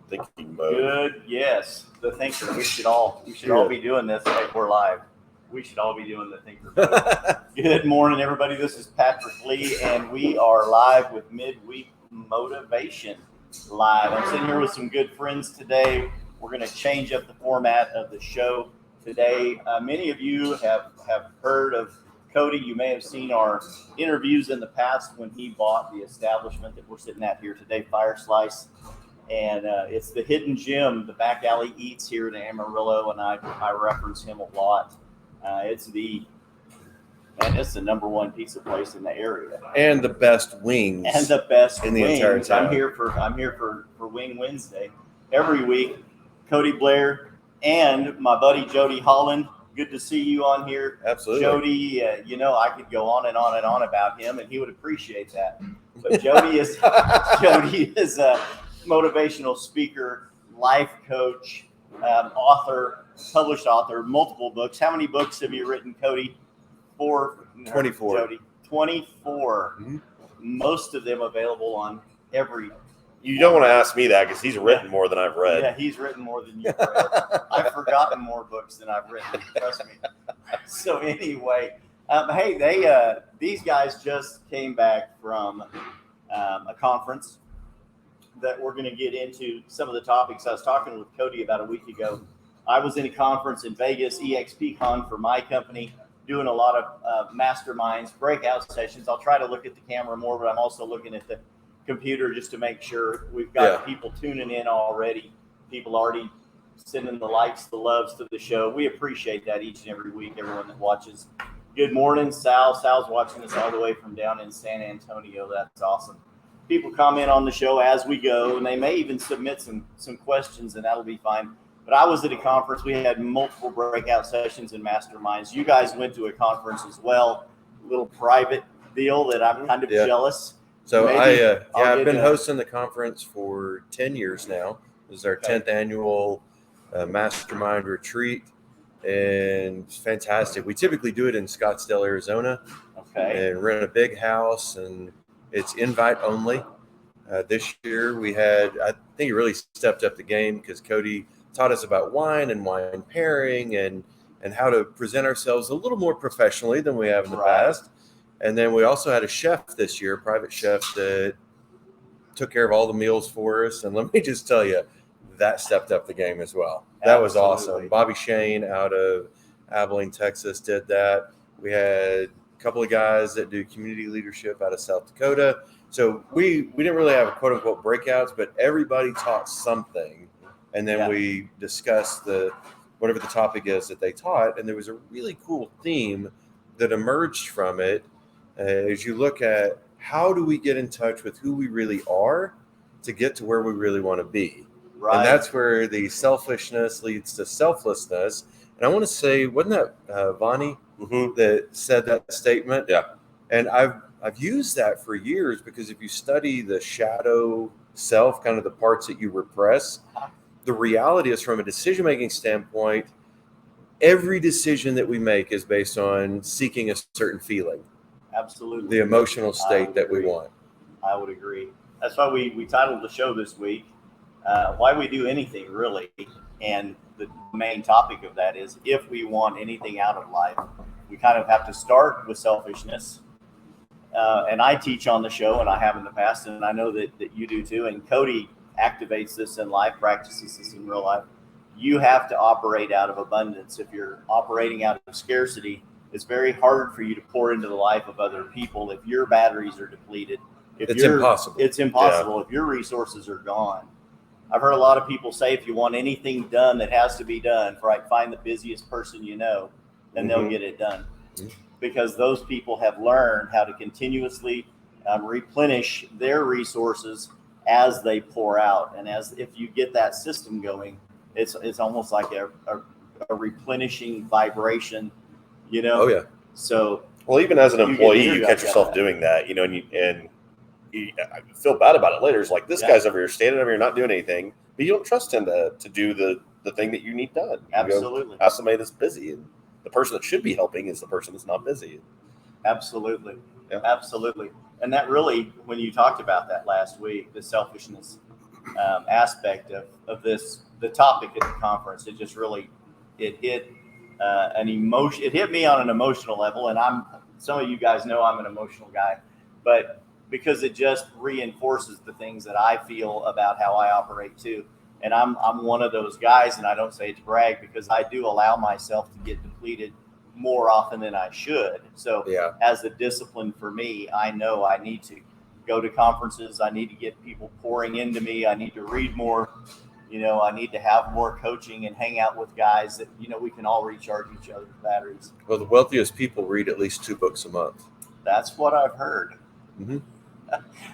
thinking mode. Good. Yes. The thinker. We should all be doing this like we're live. We should all be doing the thinker mode. Good morning, everybody. This is Patrick Lee, and we are live with Midweek Motivation Live. I'm sitting here with some good friends today. We're going to change up the format of the show today. Many of you have heard of Cody. You may have seen our interviews in the past when he bought the establishment that we're sitting at here today, Fire Slice. And it's the hidden gem, the Back Alley Eats here in Amarillo, and I reference him a lot. It's the number one pizza place in the area, and the best wings, and the best in the entire town. I'm here for Wing Wednesday every week. Cody Blair and my buddy Jody Holland. Good to see you on here. Absolutely, Jody. I could go on and on and on about him, and he would appreciate that. But Jody is a motivational speaker, life coach, author, published author, multiple books. How many books have you written, Cody? 24. Jody, 24. Mm-hmm. Most of them available on every. You don't want to ask me that because he's written more than I've read. Yeah, he's written more than you've read. I've forgotten more books than I've written. Trust me. So anyway, hey, these guys just came back from a conference that we're going to get into some of the topics. I was talking with Cody about a week ago. I was in a conference in Vegas, EXPCon, for my company, doing a lot of masterminds, breakout sessions. I'll try to look at the camera more, but I'm also looking at the computer just to make sure we've got people tuning in already. People already sending the likes, the loves to the show. We appreciate that each and every week, everyone that watches. Good morning, Sal. Sal's watching us all the way from down in San Antonio. That's awesome. People comment on the show as we go, and they may even submit some questions, and that'll be fine. But I was at a conference. We had multiple breakout sessions and masterminds. You guys went to a conference as well, a little private deal that I'm kind of jealous. So I've been hosting the conference for 10 years now. This is our 10th annual mastermind retreat, and it's fantastic. We typically do it in Scottsdale, Arizona, and rent a big house, and it's invite only. This year we had, I think it really stepped up the game because Cody taught us about wine and wine pairing and how to present ourselves a little more professionally than we have in the past. And then we also had a chef this year, a private chef that took care of all the meals for us. And let me just tell you, that stepped up the game as well. That was awesome. Bobby Shane out of Abilene, Texas did that. We had a couple of guys that do community leadership out of South Dakota. So we didn't really have a quote unquote breakouts, but everybody taught something. And then we discussed whatever the topic is that they taught. And there was a really cool theme that emerged from it. As you look at how do we get in touch with who we really are to get to where we really want to be. Right. And that's where the selfishness leads to selflessness. And I want to say, wasn't that Vonnie that said that statement? Yeah. And I've used that for years because if you study the shadow self, kind of the parts that you repress, the reality is from a decision-making standpoint, every decision that we make is based on seeking a certain feeling. Absolutely. The emotional state that we want. I would agree. That's why we titled the show this week, Why We Do Anything, Really. And the main topic of that is if we want anything out of life, we kind of have to start with selfishness. And I teach on the show, and I have in the past, and I know that you do too. And Cody activates this in life, practices this in real life. You have to operate out of abundance. If you're operating out of scarcity, it's very hard for you to pour into the life of other people if your batteries are depleted. It's impossible. It's impossible if your resources are gone. I've heard a lot of people say if you want anything done that has to be done, find the busiest person you know, then they'll get it done. Because those people have learned how to continuously replenish their resources as they pour out. And if you get that system going, it's almost like a replenishing vibration, Oh yeah. So even as an employee, you catch yourself doing that, and you feel bad about it later. It's like this guy's over here standing over here not doing anything, but you don't trust him to do the thing that you need done. Absolutely. Ask somebody that's busy, and the person that should be helping is the person that's not busy. Absolutely. Yeah. Absolutely. And that really, when you talked about that last week, the selfishness, aspect of the topic at the conference. It just really, it hit an emotion. It hit me on an emotional level, and some of you guys know I'm an emotional guy, but because it just reinforces the things that I feel about how I operate too. And I'm one of those guys, and I don't say it to brag, because I do allow myself to get depleted more often than I should. So as a discipline for me, I know I need to go to conferences. I need to get people pouring into me. I need to read more. I need to have more coaching and hang out with guys that, we can all recharge each other's batteries. Well, the wealthiest people read at least 2 books a month. That's what I've heard. Mm-hmm.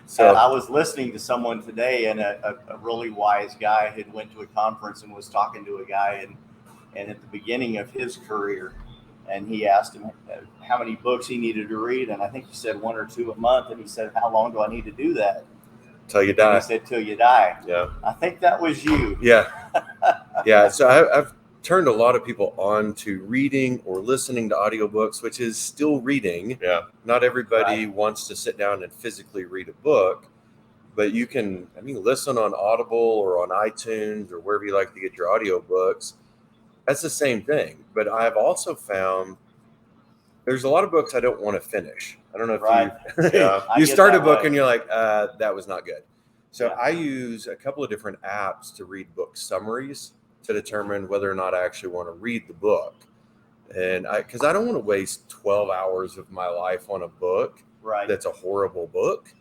So I was listening to someone today, and a really wise guy had went to a conference and was talking to a guy, and at the beginning of his career, and he asked him how many books he needed to read, and I think he said 1 or 2 a month, and he said, "How long do I need to do that?" Till you die. And he said, "Till you die." Yeah. I think that was you. Yeah. Yeah. So I've turned a lot of people on to reading or listening to audiobooks, which is still reading. Yeah. Not everybody wants to sit down and physically read a book, but you can, listen on Audible or on iTunes or wherever you like to get your audiobooks. That's the same thing. But I've also found there's a lot of books I don't want to finish. I don't know if you start a book and you're like, that was not good. So I use a couple of different apps to read book summaries to determine whether or not I actually want to read the book. And because I don't want to waste 12 hours of my life on a book that's a horrible book.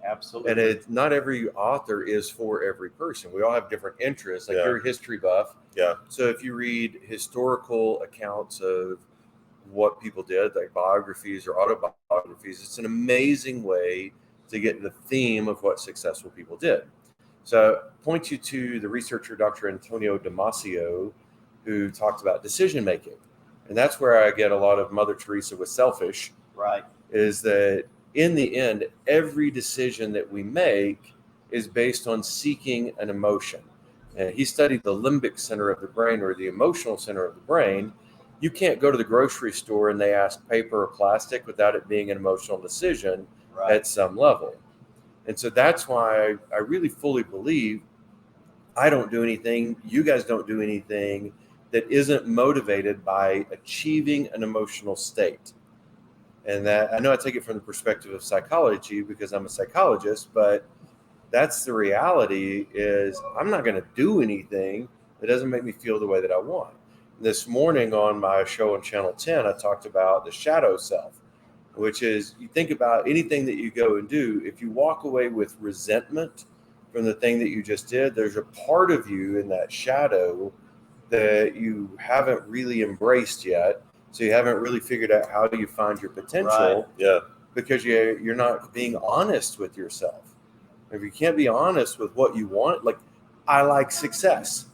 Absolutely. And not every author is for every person. We all have different interests. Like you're a history buff. Yeah. So if you read historical accounts of what people did, like biographies or autobiographies, it's an amazing way to get the theme of what successful people did. So point you to the researcher, Dr. Antonio Damasio, who talked about decision making. And that's where I get a lot of Mother Teresa with selfish. Right. Is that in the end, every decision that we make is based on seeking an emotion. And he studied the limbic center of the brain, or the emotional center of the brain. You can't go to the grocery store and they ask paper or plastic without it being an emotional decision at some level. And so that's why I really fully believe I don't do anything, you guys don't do anything that isn't motivated by achieving an emotional state. And that, I know I take it from the perspective of psychology because I'm a psychologist, but that's the reality. Is I'm not going to do anything that doesn't make me feel the way that I want. This morning on my show on Channel 10, I talked about the shadow self, which is, you think about anything that you go and do. If you walk away with resentment from the thing that you just did, there's a part of you in that shadow that you haven't really embraced yet. So you haven't really figured out how do you find your potential. Yeah. Because you're not being honest with yourself. If you can't be honest with what you want, like, I like success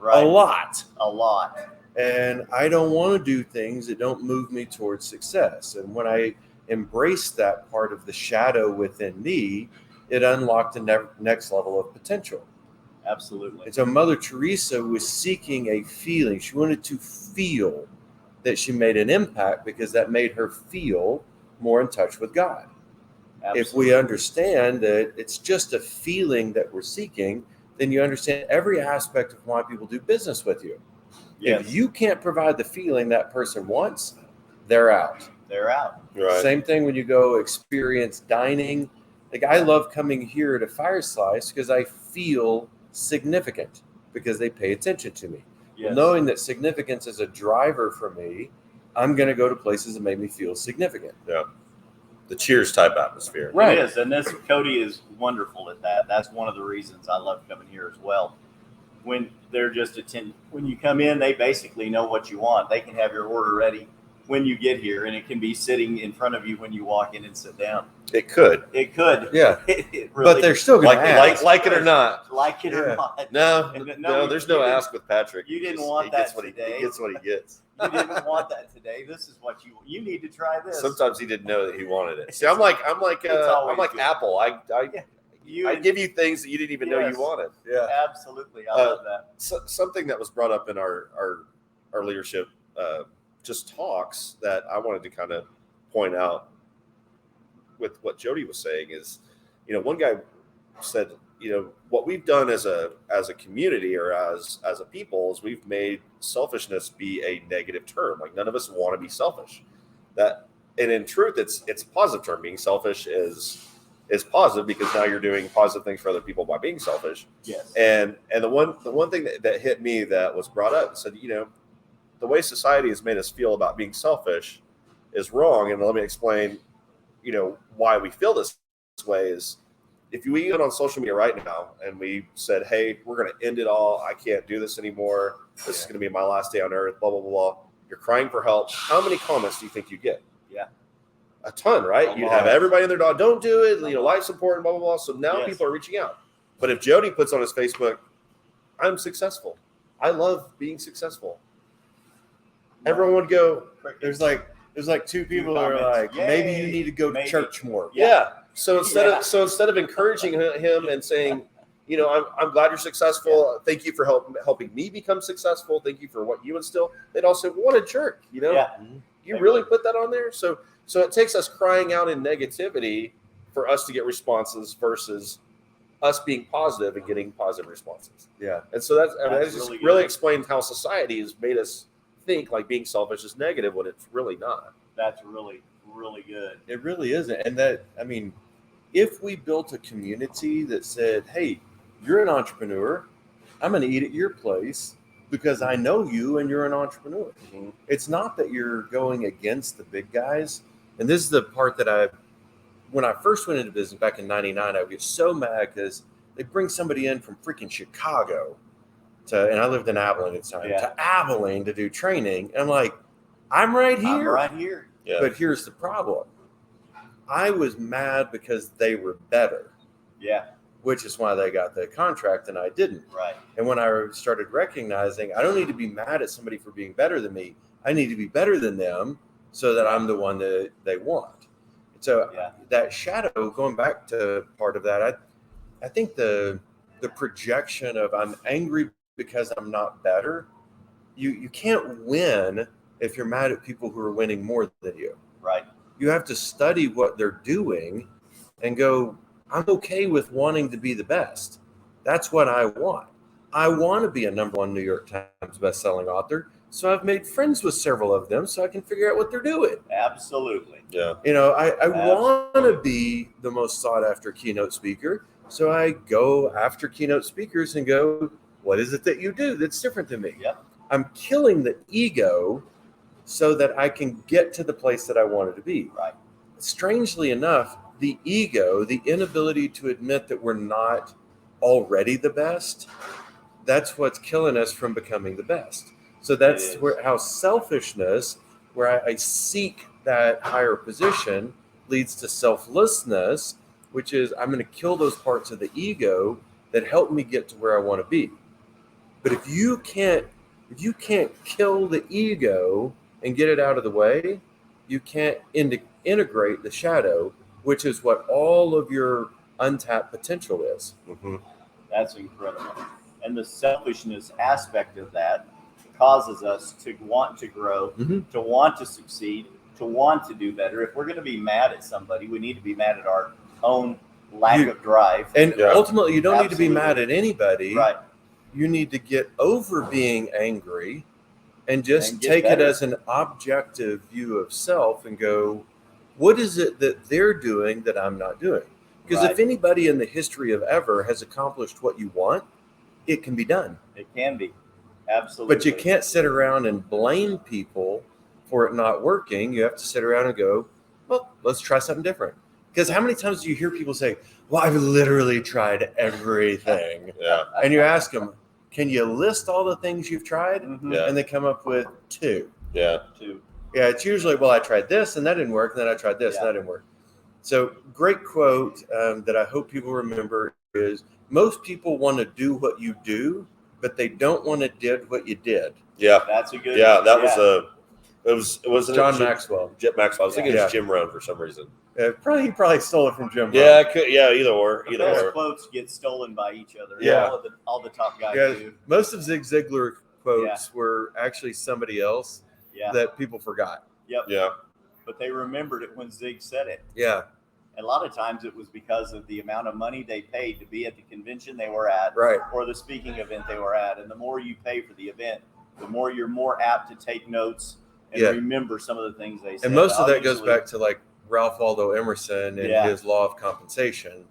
a lot. And I don't want to do things that don't move me towards success. And when I embraced that part of the shadow within me, it unlocked the next level of potential. Absolutely. And so Mother Teresa was seeking a feeling. She wanted to feel that she made an impact because that made her feel more in touch with God. Absolutely. If we understand that it's just a feeling that we're seeking, then you understand every aspect of why people do business with you. Yes. If you can't provide the feeling that person wants, they're out. Right. Same thing when you go experience dining. Like, I love coming here to Fire Slice because I feel significant because they pay attention to me. Yes. Knowing that significance is a driver for me, I'm going to go to places that make me feel significant. Yeah. The Cheers type atmosphere. Right. It is. And Cody is wonderful at that. That's one of the reasons I love coming here as well. When they're just when you come in, they basically know what you want. They can have your order ready when you get here, and it can be sitting in front of you when you walk in and sit down. It could. Yeah. It really, but they're still going to ask. Like it or not. Like it or not. No, there's no ask with Patrick. You didn't want that today. He gets what he gets. You didn't want that today. This is what you need to try this. Sometimes he didn't know that he wanted it. See, I'm like Apple. I give you things that you didn't even know you wanted. Yeah, absolutely. I love that. Something that was brought up in our leadership just talks that I wanted to kind of point out with what Jody was saying is, one guy said, what we've done as a community or as a people is we've made selfishness be a negative term. Like none of us want to be selfish. And in truth, it's a positive term. Being selfish is positive because now you're doing positive things for other people by being selfish. Yes. And the one thing that hit me that was brought up said, the way society has made us feel about being selfish is wrong. And let me explain, why we feel this way is if we get on social media right now and we said, hey, we're going to end it all. I can't do this anymore. This is going to be my last day on earth, blah, blah, blah, blah. You're crying for help. How many comments do you think you get? Yeah. A ton, right? You'd have everybody in their dog, don't do it. Life's important, blah, blah, blah. So now people are reaching out. But if Jody puts on his Facebook, I'm successful. I love being successfstead everyone would go, there's like two people that are like, maybe you need to go to church more. Yeah. So instead of encouraging him and saying, I'm glad you're successful. Yeah. Thank you for helping me become successful. Thank you for what you instill. They'd all say, what a jerk, You really put that on there? So it takes us crying out in negativity for us to get responses versus us being positive and getting positive responses. Yeah. And so that just really explains how society has made us think like being selfish is negative when it's really not. That's really, really good. It really isn't. And if we built a community that said, hey, you're an entrepreneur, I'm going to eat at your place because I know you and you're an entrepreneur. Mm-hmm. It's not that you're going against the big guys. And this is the part that when I first went into business back in 99, I would get so mad because they bring somebody in from freaking Chicago and I lived in Abilene at the time, to Abilene to do training. And I'm like, I'm right here. Yeah. But here's the problem. I was mad because they were better. Yeah. Which is why they got the contract and I didn't. Right. And when I started recognizing I don't need to be mad at somebody for being better than me, I need to be better than them so that I'm the one that they want. So that shadow, going back to part of that, I think the projection of I'm angry because I'm not better, you can't win if you're mad at people who are winning more than you. Right. You have to study what they're doing and go, I'm okay with wanting to be the best. That's what I want. I want to be a #1 New York Times bestselling author. So I've made friends with several of them so I can figure out what they're doing. Absolutely. Yeah. I want to be the most sought after keynote speaker. So I go after keynote speakers and go, what is it that you do that's different than me? Yep. I'm killing the ego so that I can get to the place that I wanted to be. Right. Strangely enough, the ego, the inability to admit that we're not already the best, that's what's killing us from becoming the best. So that's how selfishness, where I seek that higher position, leads to selflessness, which is I'm going to kill those parts of the ego that help me get to where I want to be. But if you can't kill the ego and get it out of the way, you can't integrate the shadow, which is what all of your untapped potential is. Mm-hmm. That's incredible. And the selfishness aspect of that causes us to want to grow, to want to succeed, to want to do better. If we're going to be mad at somebody, we need to be mad at our own lack of drive. And ultimately, you don't need to be mad at anybody. Right. You need to get over being angry and just take it as an objective view of self and go, what is it that they're doing that I'm not doing? Because if anybody in the history of ever has accomplished what you want, it can be done. It can be. Absolutely. But you can't sit around and blame people for it not working. You have to sit around and go, well, let's try something different. Because how many times do you hear people say, well, I've literally tried everything. Yeah. And you ask them, can you list all the things you've tried? Mm-hmm. Yeah. And they come up with 2. Yeah. 2. Yeah, it's usually, well, I tried this and that didn't work. And then I tried this and that didn't work. So great quote that I hope people remember is most people want to do what you do, but they don't want to did what you did. Yeah. That's a good It was John Maxwell. Jim Maxwell. I was thinking it was Jim Rohn for some reason. He probably stole it from Jim Rohn. Yeah, either or. Those quotes get stolen by each other. Yeah. All the top guys do. Most of Zig Ziglar quotes were actually somebody else that people forgot. Yep. Yeah. But they remembered it when Zig said it. Yeah. a lot of times it was because of the amount of money they paid to be at the convention they were at, right, or the speaking event they were at. And the more you pay for the event, the more you're more apt to take notes and remember some of the things they said. And most of that goes back to like Ralph Waldo Emerson and his law of compensation.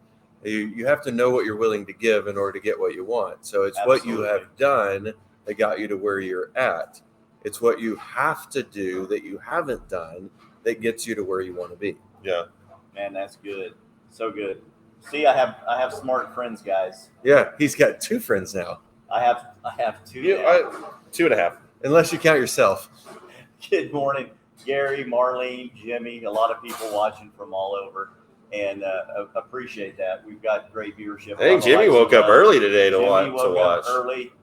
You have to know what you're willing to give in order to get what you want. So it's what you have done that got you to where you're at. It's what you have to do that you haven't done that gets you to where you want to be. Yeah. Man, that's good. So good. See, I have smart friends, guys. Yeah, he's got 2 friends now. I have 2. 2.5. Unless you count yourself. Good morning, Gary, Marlene, Jimmy, a lot of people watching from all over, and appreciate that. We've got great viewership. I think Jimmy woke up early today to watch. Early.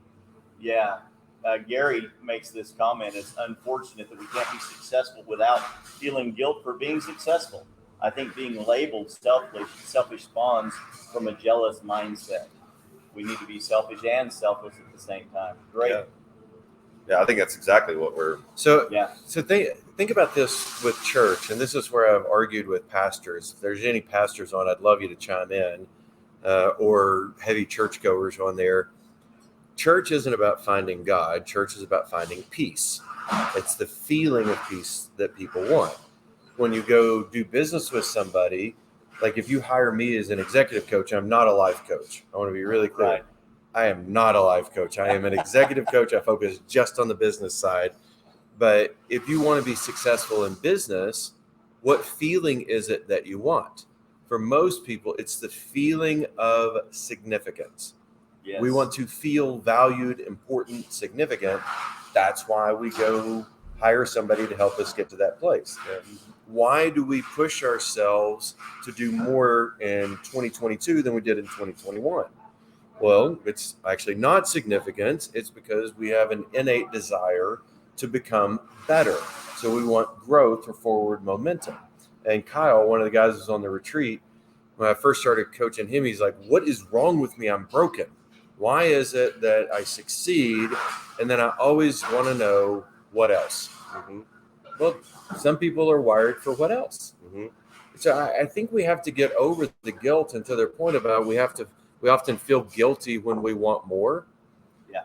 Yeah. Gary makes this comment. It's unfortunate that we can't be successful without feeling guilt for being successful. I think being labeled selfish spawns from a jealous mindset. We need to be selfish and selfless at the same time. Great. Yeah, I think that's exactly what we're. So think about this with church, and this is where I've argued with pastors. If there's any pastors on, I'd love you to chime in, or heavy churchgoers on there. Church isn't about finding God. Church is about finding peace. It's the feeling of peace that people want. When you go do business with somebody, like if you hire me as an executive coach, I'm not a life coach. I want to be really clear. Right. I am not a life coach. I am an executive coach. I focus just on the business side. But if you want to be successful in business, what feeling is it that you want? For most people, it's the feeling of significance. Yes. We want to feel valued, important, significant. That's why we go hire somebody to help us get to that place. Why do we push ourselves to do more in 2022 than we did in 2021? Well, it's actually not significant. It's because we have an innate desire to become better. So we want growth or forward momentum. And Kyle, one of the guys who was on the retreat, when I first started coaching him, he's like, what is wrong with me? I'm broken. Why is it that I succeed? And then I always want to know what else. Mm-hmm. Well, some people are wired for what else. Mm-hmm. So I think we have to get over the guilt and to their point about we often feel guilty when we want more. Yeah.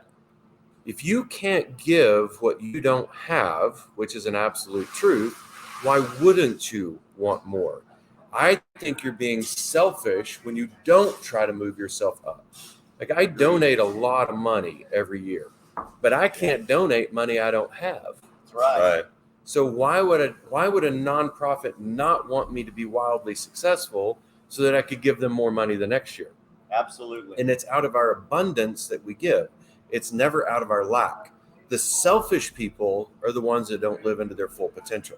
If you can't give what you don't have, which is an absolute truth, why wouldn't you want more? I think you're being selfish when you don't try to move yourself up. Like I donate a lot of money every year, but I can't donate money I don't have. That's right. So why would a nonprofit not want me to be wildly successful so that I could give them more money the next year? Absolutely. And it's out of our abundance that we give. It's never out of our lack. The selfish people are the ones that don't live into their full potential.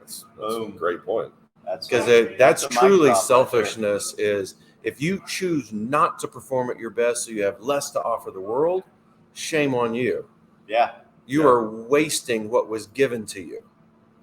That's a great point. Because that's truly selfishness is if you choose not to perform at your best so you have less to offer the world, shame on you. Yeah. You are wasting what was given to you.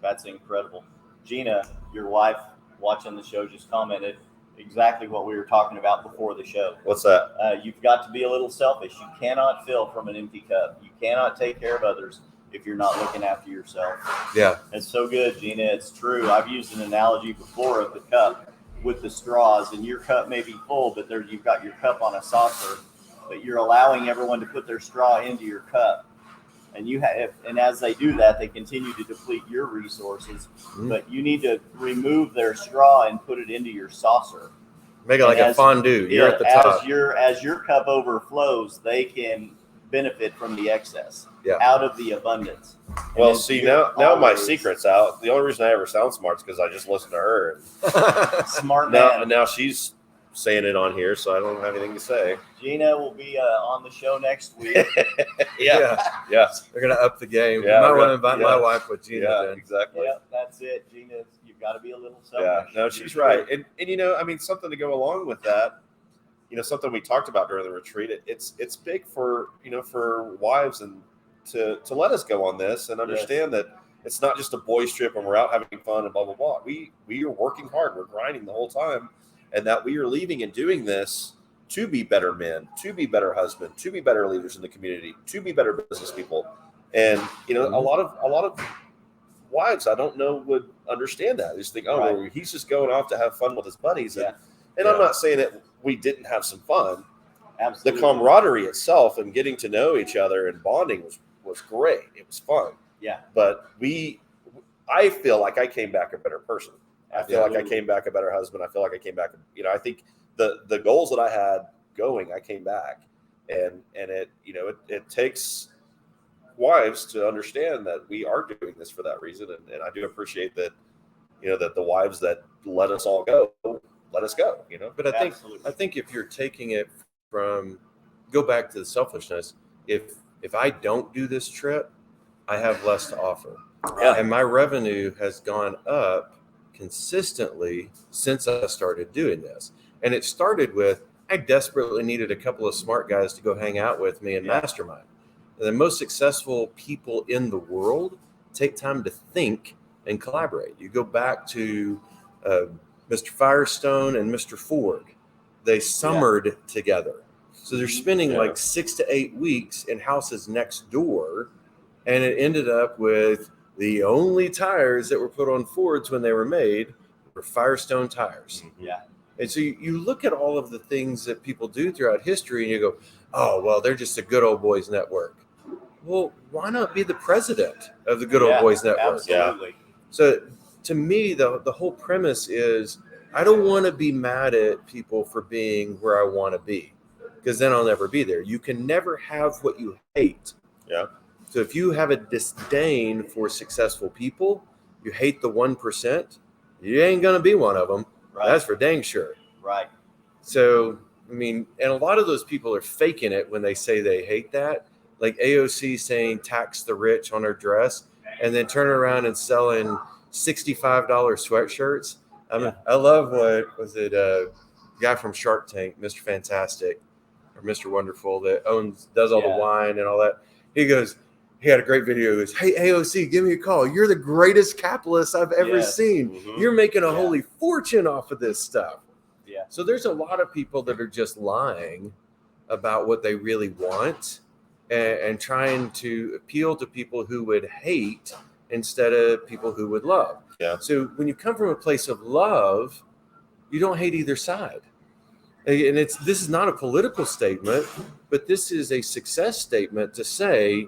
That's incredible. Gina, your wife, watching the show, just commented exactly what we were talking about before the show. What's that? You've got to be a little selfish. You cannot fill from an empty cup. You cannot take care of others if you're not looking after yourself. Yeah. It's so good, Gina. It's true. I've used an analogy before of the cup with the straws, and your cup may be full, but you've got your cup on a saucer, but you're allowing everyone to put their straw into your cup. And and as they do that, they continue to deplete your resources. Mm-hmm. But you need to remove their straw and put it into your saucer. Make it like a fondue. You're at the top. As your cup overflows, they can benefit from the excess out of the abundance. Well, see, now my secret's out. The only reason I ever sound smart is because I just listen to her. Smart man. Now she's saying it on here, so I don't have anything to say. Gina will be on the show next week. Yeah. They're going to up the game. Yeah, you might want to invite my wife with Gina. Yeah, then. Exactly. Yeah, that's it. Gina, you've got to be a little selfish. Yeah, no, she's right. And something to go along with that, something we talked about during the retreat, it's big for wives and to let us go on this and understand that it's not just a boys trip and we're out having fun and blah, blah, blah. We are working hard. We're grinding the whole time. And that we are leaving and doing this to be better men, to be better husbands, to be better leaders in the community, to be better business people. And a lot of wives I don't know would understand that. They just think, oh, Right. well, he's just going off to have fun with his buddies. Yeah. And I'm not saying that we didn't have some fun. Absolutely. The camaraderie itself and getting to know each other and bonding was great. It was fun. Yeah. But I feel like I came back a better person. I feel like I Absolutely. came back a better husband. I feel like I came back, I think the goals that I had going, I came back. And it takes wives to understand that we are doing this for that reason. And I do appreciate that, that the wives that let us all go, let us go, But I think if you're taking it go back to the selfishness, if I don't do this trip, I have less to offer. Yeah. And my revenue has gone up consistently since I started doing this. And it started with, I desperately needed a couple of smart guys to go hang out with me and mastermind. The most successful people in the world take time to think and collaborate. You go back to Mr. Firestone and Mr. Ford. They summered together. So they're spending like 6 to 8 weeks in houses next door. And it ended up with the only tires that were put on Fords when they were made were Firestone tires. Yeah. And so you look at all of the things that people do throughout history and you go, oh, well, they're just a good old boys network. Well, why not be the president of the good old boys network? Absolutely. Yeah. So to me, the whole premise is I don't want to be mad at people for being where I want to be, because then I'll never be there. You can never have what you hate. Yeah. So if you have a disdain for successful people, you hate the 1%, you ain't going to be one of them. Right. That's for dang sure. Right. So, I mean, and a lot of those people are faking it when they say they hate that. Like AOC saying tax the rich on her dress and then turn around and selling $65 sweatshirts. I love what was it, guy from Shark Tank, Mr. Fantastic or Mr. Wonderful that does all the wine and all that. He had a great video. He goes, hey, AOC, give me a call. You're the greatest capitalist I've ever seen. Mm-hmm. You're making a holy fortune off of this stuff. Yeah. So there's a lot of people that are just lying about what they really want and trying to appeal to people who would hate instead of people who would love. Yeah. So when you come from a place of love, you don't hate either side. And this is not a political statement, but this is a success statement to say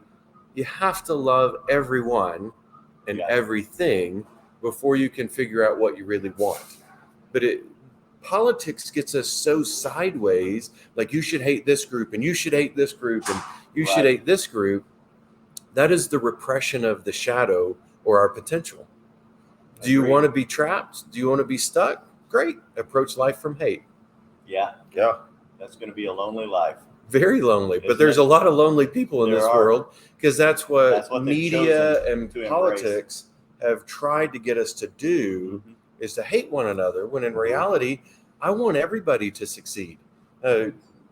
you have to love everyone and everything before you can figure out what you really want. But politics gets us so sideways, like you should hate this group and you should hate this group and you should hate this group. That is the repression of the shadow or our potential. Do you want to be trapped? Do you want to be stuck? Great. Approach life from hate. Yeah. Yeah. That's going to be a lonely life. Very lonely, but there's a lot of lonely people in this world because that's what media and politics have tried to get us to do is to hate one another, when in reality, I want everybody to succeed.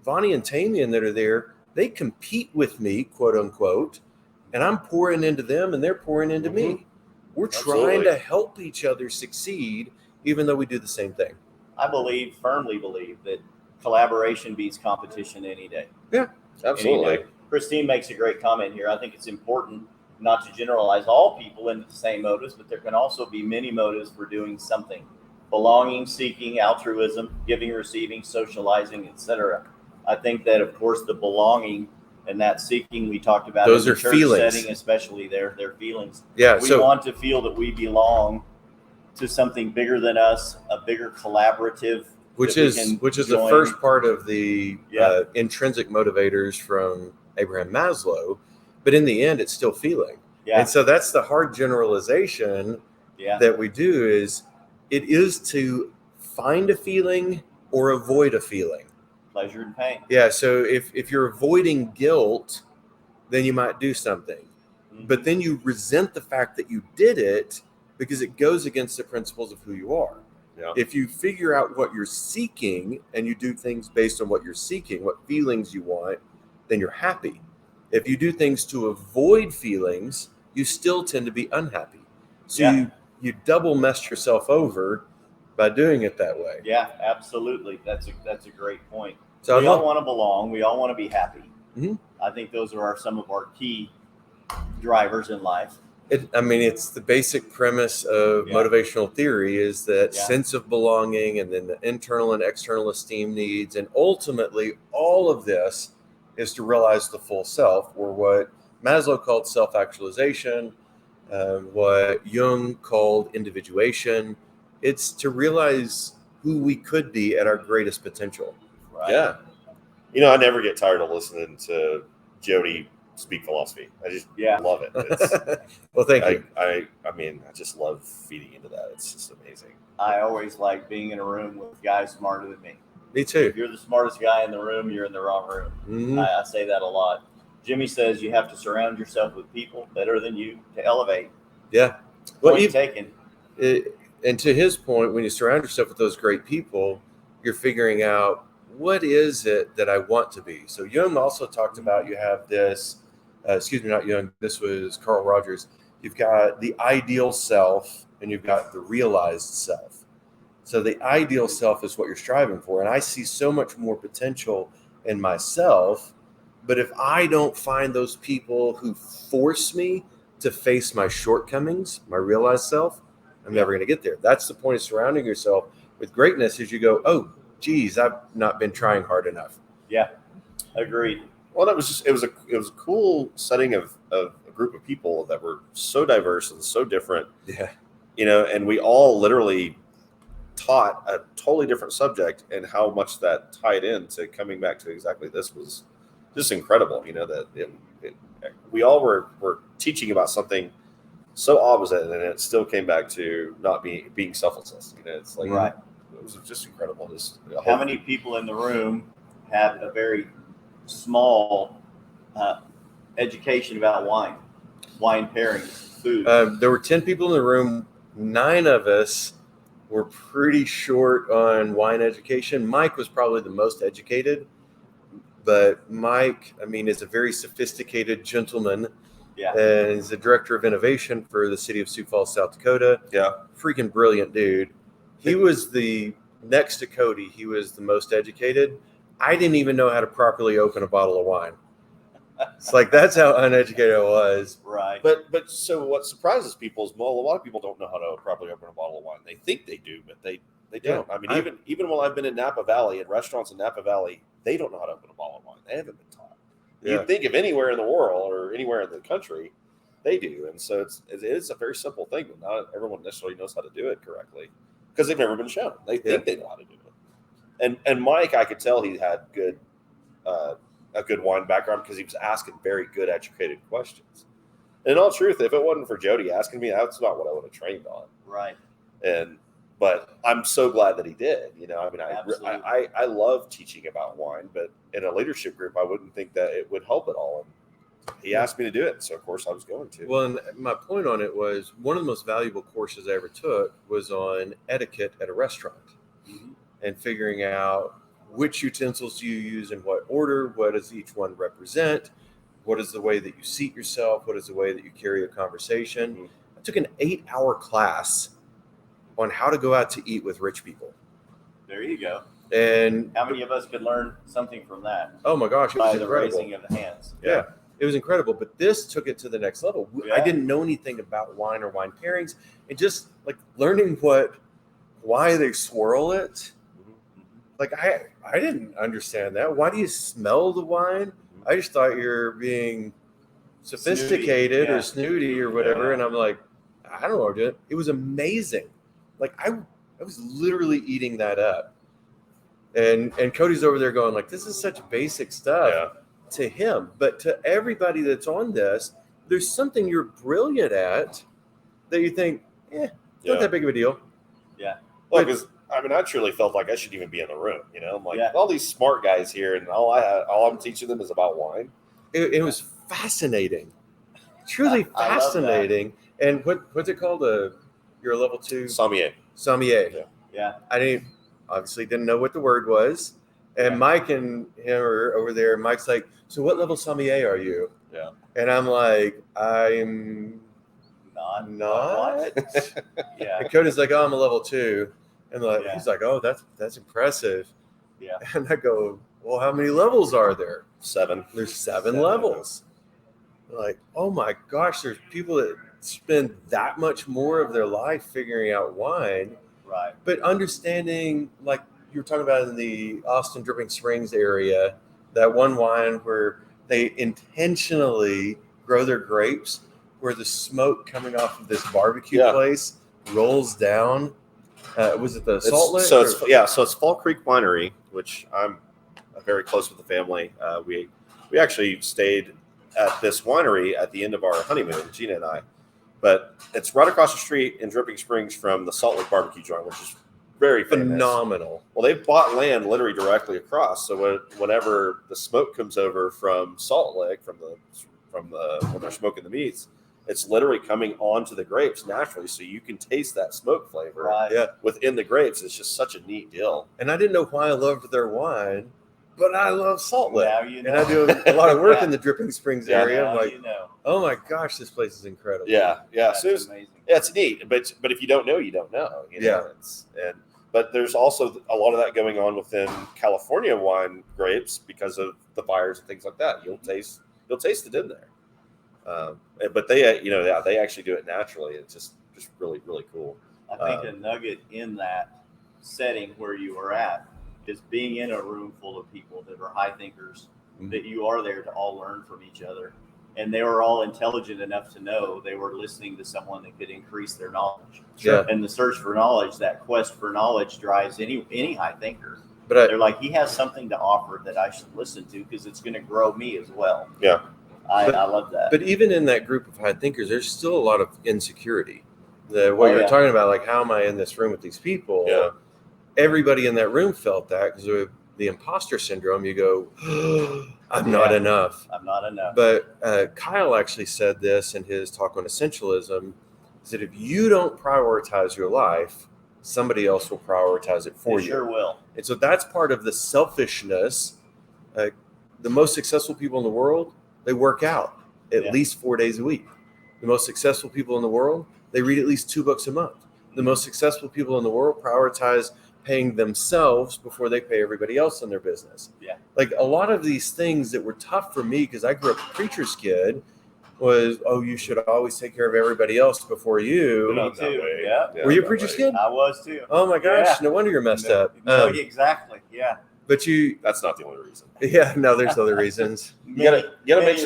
Vonnie and Tamian that are there, they compete with me, quote unquote, and I'm pouring into them and they're pouring into me. We're trying to help each other succeed, even though we do the same thing. I firmly believe that collaboration beats competition any day. Yeah, absolutely. Christine makes a great comment here. I think it's important not to generalize all people into the same motives, but there can also be many motives for doing something. Belonging, seeking, altruism, giving, receiving, socializing, etc. I think that, of course, the belonging and that seeking we talked about those in are the church feelings. setting, especially their feelings. Yeah, we want to feel that we belong to something bigger than us, a bigger collaborative. Which is the first part of the intrinsic motivators from Abraham Maslow, but in the end, it's still feeling. Yeah. And so that's the hard generalization that we do is it is to find a feeling or avoid a feeling. Pleasure and pain. Yeah. So if you're avoiding guilt, then you might do something, but then you resent the fact that you did it because it goes against the principles of who you are. Yeah. If you figure out what you're seeking and you do things based on what you're seeking, what feelings you want, then you're happy. If you do things to avoid feelings, you still tend to be unhappy. So you double mess yourself over by doing it that way. Yeah, absolutely. That's a great point. So we all want to belong. We all want to be happy. Mm-hmm. I think those are some of our key drivers in life. It's the basic premise of motivational theory is that sense of belonging, and then the internal and external esteem needs. And ultimately, all of this is to realize the full self, or what Maslow called self-actualization, what Jung called individuation. It's to realize who we could be at our greatest potential. Right. Yeah. I never get tired of listening to Jody speak philosophy. I just love it. Well, thank you. I just love feeding into that. It's just amazing. I always like being in a room with guys smarter than me. Me too. If you're the smartest guy in the room, you're in the wrong room. Mm-hmm. I say that a lot. Jimmy says you have to surround yourself with people better than you to elevate. Yeah. Well, Point taken. And to his point, when you surround yourself with those great people, you're figuring out, what is it that I want to be? So Jung also talked about, you have this, not Jung, this was Carl Rogers. You've got the ideal self and you've got the realized self. So the ideal self is what you're striving for. And I see so much more potential in myself. But if I don't find those people who force me to face my shortcomings, my realized self, I'm never going to get there. That's the point of surrounding yourself with greatness, is you go, oh, geez, I've not been trying hard enough. Yeah, agreed. Well, it was a cool setting of a group of people that were so diverse and so different. Yeah. And we all literally taught a totally different subject, and how much that tied into coming back to exactly this was just incredible. That we all were teaching about something so opposite, and it still came back to not being selflessness. It's like, right. It was just incredible. How many people in the room have a very small education about wine pairings, food? There were 10 people in the room. 9 of us were pretty short on wine education. Mike was probably the most educated, but Mike, is a very sophisticated gentleman. Yeah. And he's the director of innovation for the city of Sioux Falls, South Dakota. Yeah. Freaking brilliant dude. He was next to Cody, he was the most educated. I didn't even know how to properly open a bottle of wine. It's like, that's how uneducated I was. Right. But so what surprises people is, a lot of people don't know how to properly open a bottle of wine. They think they do, but they don't. Even when I've been in Napa Valley, in restaurants in Napa Valley, they don't know how to open a bottle of wine. They haven't been taught. Yeah. You'd think of anywhere in the world or anywhere in the country, they do. And so it's a very simple thing, but not everyone necessarily knows how to do it correctly because they've never been shown. They think they know how to do it. And Mike, I could tell he had a good wine background because he was asking very good, educated questions. And in all truth, if it wasn't for Jody asking me, that's not what I would have trained on. Right. But I'm so glad that he did. I love teaching about wine, but in a leadership group, I wouldn't think that it would help at all. And he asked me to do it, so of course I was going to. Well, and my point on it was, one of the most valuable courses I ever took was on etiquette at a restaurant, and figuring out which utensils do you use in what order, what does each one represent, what is the way that you seat yourself, what is the way that you carry a conversation. I took an 8-hour class on how to go out to eat with rich people. There you go. And how many of us could learn something from that? Oh my gosh, it was incredible. By the raising of the hands. Yeah, it was incredible. But this took it to the next level. I didn't know anything about wine or wine pairings, and just like learning why they swirl it. Like I didn't understand that. Why do you smell the wine? I just thought you're being sophisticated or snooty or whatever. And I'm like, I don't know what to do. It was amazing. Like I was literally eating that up. And Cody's over there going like, this is such basic stuff to him. But to everybody that's on this, there's something you're brilliant at that you think, not that big of a deal. Yeah. Well, because I truly felt like I shouldn't even be in the room. I'm like, all these smart guys here, and all I'm teaching them is about wine. It was fascinating, truly fascinating. And what's it called? You're a level 2 sommelier. Yeah. I obviously didn't know what the word was, and Mike and him are over there. Mike's like, so what level sommelier are you? Yeah. And I'm like, I'm not. Yeah. And Cody's like, oh, I'm a level 2. And he's like, oh, that's impressive. Yeah. And I go, well, how many levels are there? 7. There's 7 levels. Like, oh my gosh, there's people that spend that much more of their life figuring out wine. Right. But understanding, like you were talking about in the Austin Dripping Springs area, that one wine where they intentionally grow their grapes, where the smoke coming off of this barbecue place rolls down. Was it the Salt Lick? So it's Fall Creek Winery, which I'm very close with the family. We actually stayed at this winery at the end of our honeymoon, Gina and I. But it's right across the street in Dripping Springs from the Salt Lick Barbecue Joint, which is very famous. Phenomenal. Well, they bought land literally directly across. So whenever the smoke comes over from Salt Lick, from the when they're smoking the meats, it's literally coming onto the grapes naturally, so you can taste that smoke flavor within the grapes. It's just such a neat deal. And I didn't know why I loved their wine, but I love Salt Lick. Now you know. And I do a lot of work in the Dripping Springs area. Now I'm like, you know. oh my gosh, this place is incredible. Yeah. That's So amazing. it's neat, but if you don't know, you don't know. You know? But there's also a lot of that going on within California wine grapes because of the fires and things like that. You'll taste it in there. But they actually do it naturally. It's just really, really cool. I think a nugget in that setting where you are at is being in a room full of people that are high thinkers, that you are there to all learn from each other. And they were all intelligent enough to know they were listening to someone that could increase their knowledge. Sure. And the search for knowledge, that quest for knowledge, drives any high thinker. But they're like, he has something to offer that I should listen to because it's going to grow me as well. Yeah. I love that. But even in that group of high thinkers, there's still a lot of insecurity. What you're talking about, like, how am I in this room with these people? Yeah. Everybody in that room felt that because of the imposter syndrome. You go, I'm not enough. I'm not enough. But Kyle actually said this in his talk on essentialism, is that if you don't prioritize your life, somebody else will prioritize it for you. Sure will. And so that's part of the selfishness. The most successful people in the world, they work out at least 4 days a week. The most successful people in the world, they read at least 2 books a month. The most successful people in the world prioritize paying themselves before they pay everybody else in their business. Yeah. Like a lot of these things that were tough for me because I grew up a preacher's kid was, you should always take care of everybody else before you. Me too. Yeah. Were you a preacher's kid? I was too. Oh my gosh. No wonder you're messed up. No, exactly. Yeah. But that's not the only reason. Yeah, no, there's other reasons. You gotta make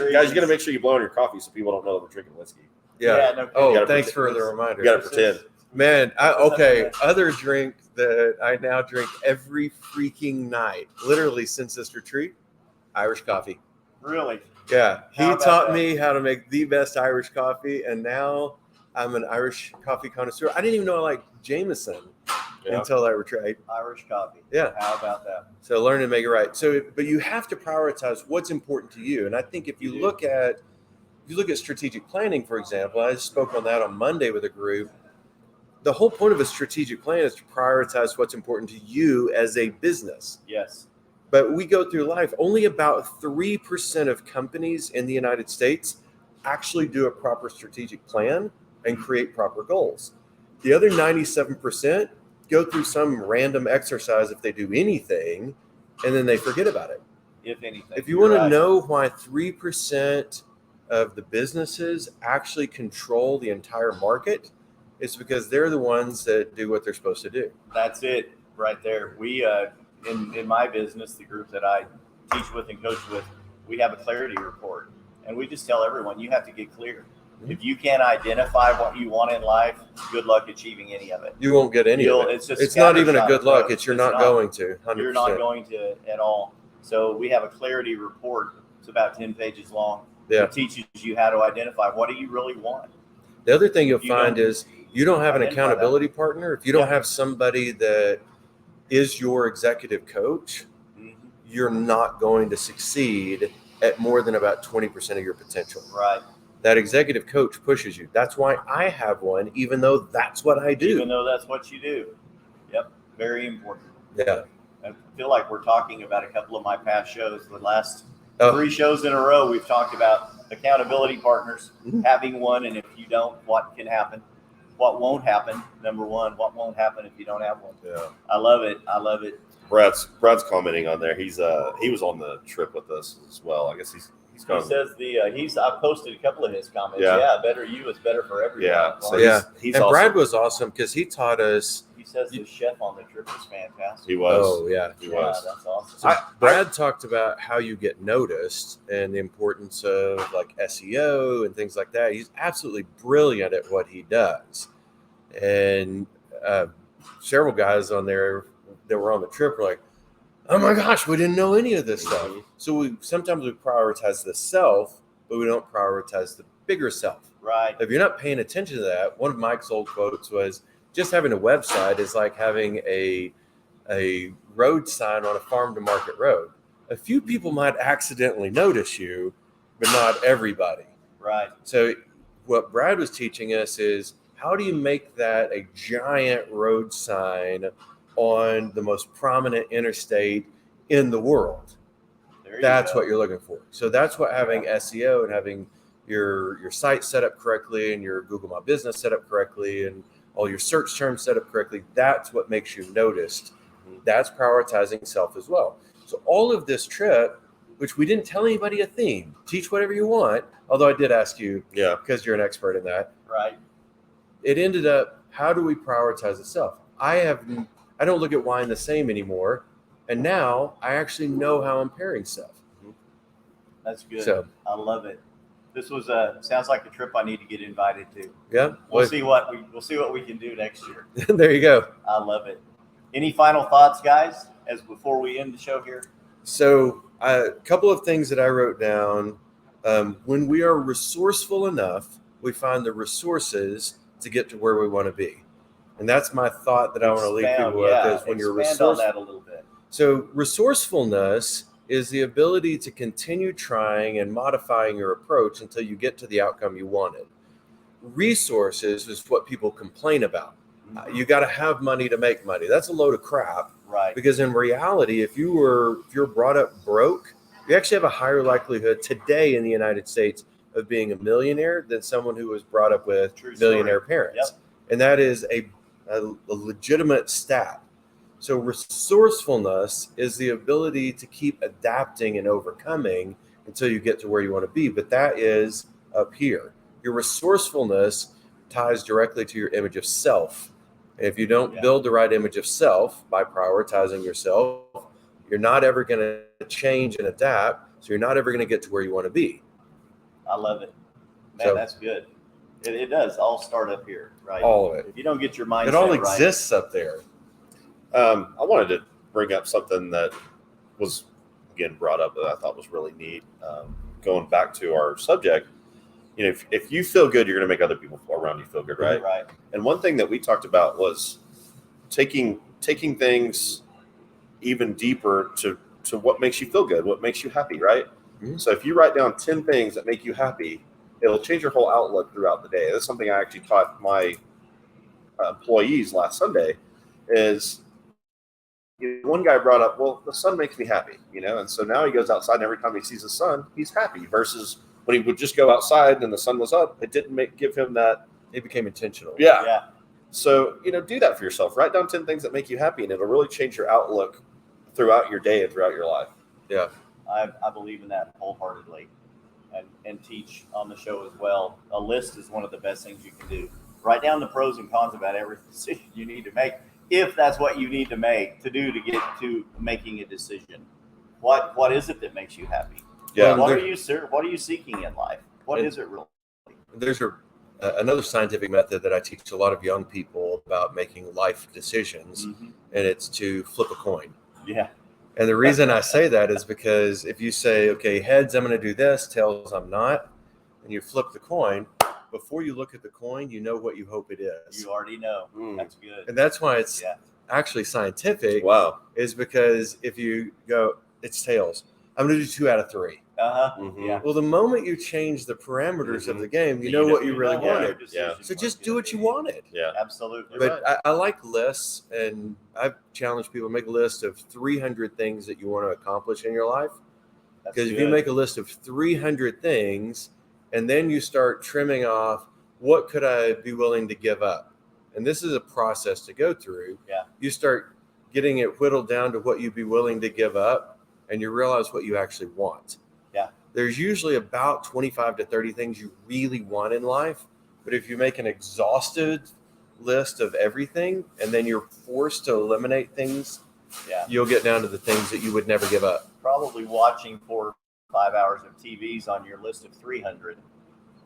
sure you blow on your coffee so people don't know that we're drinking whiskey. Yeah. Thanks for the reminder. You gotta pretend. Man, other drink that I now drink every freaking night, literally since this retreat, Irish coffee. Really? Yeah. He taught me how to make the best Irish coffee, and now I'm an Irish coffee connoisseur. I didn't even know I liked Jameson until that retreat. Irish coffee. Yeah. How about that? So learn to make it right. So, but you have to prioritize what's important to you. And I think if you look at strategic planning, for example, I spoke on that on Monday with a group. The whole point of a strategic plan is to prioritize what's important to you as a business. Yes. But we go through life, only about 3% of companies in the United States actually do a proper strategic plan and create proper goals. The other 97% go through some random exercise if they do anything, and then they forget about it. If anything. If you want to know why 3% of the businesses actually control the entire market, it's because they're the ones that do what they're supposed to do. That's it right there. We, in my business, the group that I teach with and coach with, we have a clarity report. And we just tell everyone, you have to get clear. If you can't identify what you want in life, good luck achieving any of it. You won't get any of it. It's not even a good luck. It's you're not going to. 100%. You're not going to at all. So we have a clarity report. It's about 10 pages long. Yeah. It teaches you how to identify what do you really want. The other thing you'll find is you don't have an accountability partner. If you don't have somebody that is your executive coach, you're not going to succeed at more than about 20% of your potential. Right. That executive coach pushes you. That's why I have one, even though that's what I do. Even though that's what you do. Yep. Very important. Yeah. I feel like we're talking about a couple of my past shows. The last 3 shows in a row, we've talked about accountability partners, having one, and if you don't, what can happen? What won't happen? Number one, what won't happen if you don't have one? Yeah. I love it. I love it. Brad's commenting on there. He was on the trip with us as well. I guess he's He says I posted a couple of his comments. Yeah. Yeah, better you is better for everyone. Yeah. So he's and awesome. Brad was awesome because he taught us. He says the chef on the trip was fantastic. He was. Oh yeah, He was. That's awesome. So Brad talked about how you get noticed and the importance of like SEO and things like that. He's absolutely brilliant at what he does. And several guys on there that were on the trip were like, oh my gosh, we didn't know any of this stuff. So sometimes we prioritize the self, but we don't prioritize the bigger self. Right. If you're not paying attention to that, one of Mike's old quotes was, just having a website is like having a road sign on a farm to market road. A few people might accidentally notice you, but not everybody. Right. So what Brad was teaching us is, how do you make that a giant road sign on the most prominent interstate in the world? That's what you're looking for. So that's what having SEO and having your site set up correctly and your Google My Business set up correctly and all your search terms set up correctly, that's what makes you noticed. That's prioritizing self as well. So all of this trip, which we didn't tell anybody a theme, teach whatever you want, although I did ask you, because you're an expert in that. Right. It ended up, how do we prioritize the self? I don't look at wine the same anymore. And now I actually know how I'm pairing stuff. That's good. So, I love it. This was sounds like a trip I need to get invited to. Yeah. We'll see what we can do next year. There you go. I love it. Any final thoughts, guys, as before we end the show here? So a couple of things that I wrote down. When we are resourceful enough, we find the resources to get to where we want to be. And that's my thought that I want to leave people with, is when you're resourceful. Expand on that a little bit. So resourcefulness is the ability to continue trying and modifying your approach until you get to the outcome you wanted. Resources is what people complain about. You got to have money to make money. That's a load of crap. Right. Because in reality, if you're brought up broke, you actually have a higher likelihood today in the United States of being a millionaire than someone who was brought up with millionaire parents. Yep. And that is a legitimate stat. So resourcefulness is the ability to keep adapting and overcoming until you get to where you want to be. But that is up here. Your resourcefulness ties directly to your image of self. And if you don't build the right image of self by prioritizing yourself, you're not ever going to change and adapt. So you're not ever going to get to where you want to be. I love it. Man, that's good. It does all start up here, right? All of it. If you don't get your mindset it all right, exists up there. I wanted to bring up something that was, again, brought up that I thought was really neat. Going back to our subject, if you feel good, you're going to make other people around you feel good, right? Right. And one thing that we talked about was taking things even deeper to what makes you feel good, what makes you happy, right? Mm-hmm. So if you write down 10 things that make you happy, it'll change your whole outlook throughout the day. That's something I actually taught my employees last Sunday. Is one guy brought up, well, the sun makes me happy, and so now he goes outside and every time he sees the sun, he's happy, versus when he would just go outside and the sun was up, it didn't give him that. It became intentional. Yeah. So, do that for yourself. Write down 10 things that make you happy, and it'll really change your outlook throughout your day and throughout your life. Yeah. I believe in that wholeheartedly, and teach on the show as well. A list is one of the best things you can do. Write down the pros and cons about every decision you need to make, if that's what you need to make to get to making a decision. What is it that makes you happy? Yeah. What are you seeking in life? What is it really? There's another scientific method that I teach a lot of young people about making life decisions, and it's to flip a coin. Yeah. And the reason I say that is because if you say, okay, heads, I'm going to do this, tails, I'm not, and you flip the coin, before you look at the coin, you know what you hope it is. You already know. That's good. And that's why it's actually scientific. Wow. Is because if you go, it's tails, I'm going to do 2 out of 3. Yeah. Well, the moment you change the parameters of the game, you know what you really wanted. Yeah. So just do what you wanted. Yeah. Absolutely. But I like lists, and I've challenged people to make a list of 300 things that you want to accomplish in your life. Because if you make a list of 300 things, and then you start trimming off, what could I be willing to give up? And this is a process to go through. Yeah. You start getting it whittled down to what you'd be willing to give up, and you realize what you actually want. Yeah. there's usually about 25 to 30 things you really want in life. But if you make an exhausted list of everything and then you're forced to eliminate things, you'll get down to the things that you would never give up. Probably watching 4 or 5 hours of TVs on your list of 300,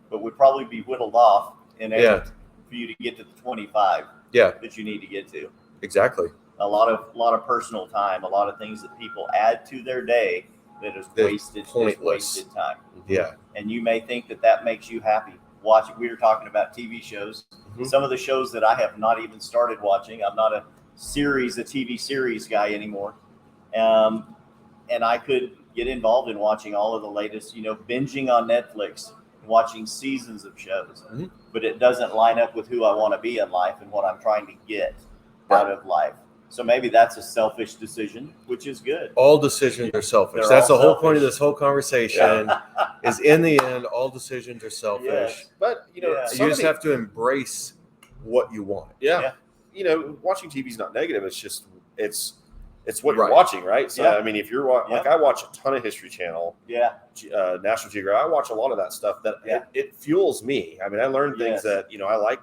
but would probably be whittled off in able for you to get to the 25 that you need to get to. Exactly. A lot of personal time, a lot of things that people add to their day that is wasted time. Yeah. And you may think that makes you happy. We were talking about TV shows. Mm-hmm. Some of the shows that I have not even started watching. I'm not a TV series guy anymore. And I could get involved in watching all of the latest, binging on Netflix, watching seasons of shows. Mm-hmm. But it doesn't line up with who I want to be in life and what I'm trying to get out of life. So maybe that's a selfish decision, which is good. All decisions are selfish. That's the whole point of this whole conversation is in the end, all decisions are selfish. Yes. But, you just have to embrace what you want. Yeah. Watching TV is not negative. It's just, it's what you're watching, right? So, I mean, if you're like, I watch a ton of History Channel, National Geographic. I watch a lot of that stuff that it fuels me. I mean, I learn things that, I like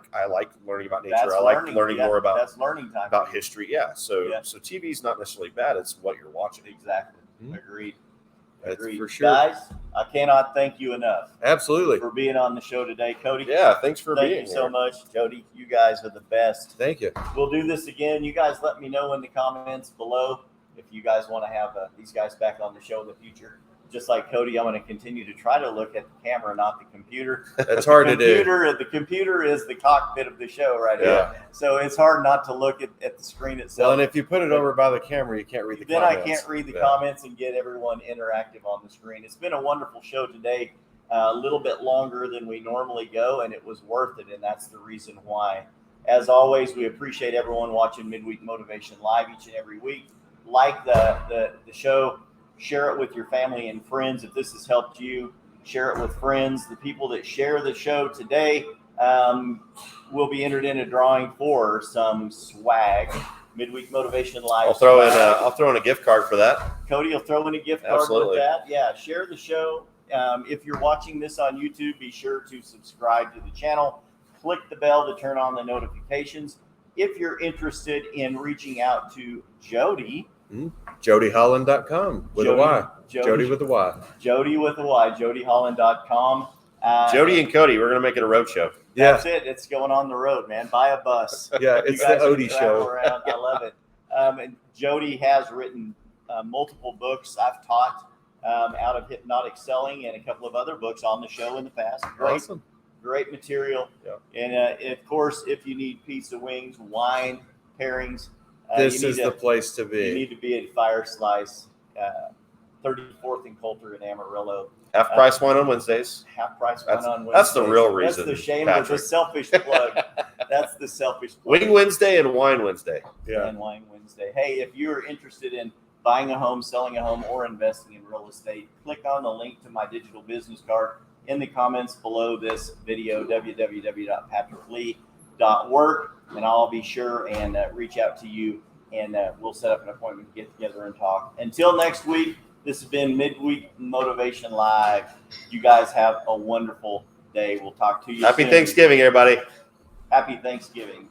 learning about nature. That's I like learning more about that's learning time about history. Yeah. So TV is not necessarily bad. It's what you're watching. Exactly. Mm-hmm. Agreed. For sure. Guys, I cannot thank you enough. Absolutely. For being on the show today. Cody. Yeah, thanks for being here. Thank you so much. Jody, you guys are the best. Thank you. We'll do this again. You guys let me know in the comments below if you guys want to have these guys back on the show in the future. Just like Cody, I'm going to continue to try to look at the camera, not the computer. That's hard to do. The computer is the cockpit of the show right here. So it's hard not to look at the screen itself. Well, and if you put it over by the camera, you can't read the comments. Then I can't read the comments and get everyone interactive on the screen. It's been a wonderful show today, a little bit longer than we normally go, and it was worth it, and that's the reason why. As always, we appreciate everyone watching Midweek Motivation Live each and every week. Like the show. Share it with your family and friends. If this has helped you, share it with friends. The people that share the show today will be entered in a drawing for some swag. Midweek Motivation Live. I'll throw in a gift card for that. Cody will throw in a gift card with that. Yeah, share the show. If you're watching this on YouTube, be sure to subscribe to the channel. Click the bell to turn on the notifications. If you're interested in reaching out to Jody, JodyHolland.com with a Y. Jody with a Y. Jody with a Y. JodyHolland.com. Jody and Cody, we're going to make it a road show. That's it. It's going on the road, man. Buy a bus. Yeah, it's the Odie show. Around. I love it. And Jody has written multiple books. I've taught out of Hypnotic Selling and a couple of other books on the show in the past. Awesome. Great material. Yeah. And of course, if you need pizza, wings, wine, pairings, this is the place to be. You need to be at Fire Slice, 34th and Coulter in Amarillo. Half price wine on Wednesdays. Half price wine on Wednesdays. That's the real reason. That's the shame of the selfish plug. That's the selfish plug. Wing Wednesday and Wine Wednesday. Yeah. And Wine Wednesday. Hey, if you're interested in buying a home, selling a home, or investing in real estate, click on the link to my digital business card in the comments below this video, www.patricklee.work. And I'll be sure and reach out to you, and we'll set up an appointment to get together and talk. Until next week, this has been Midweek Motivation Live. You guys have a wonderful day. We'll talk to you soon. Happy Thanksgiving, everybody. Happy Thanksgiving.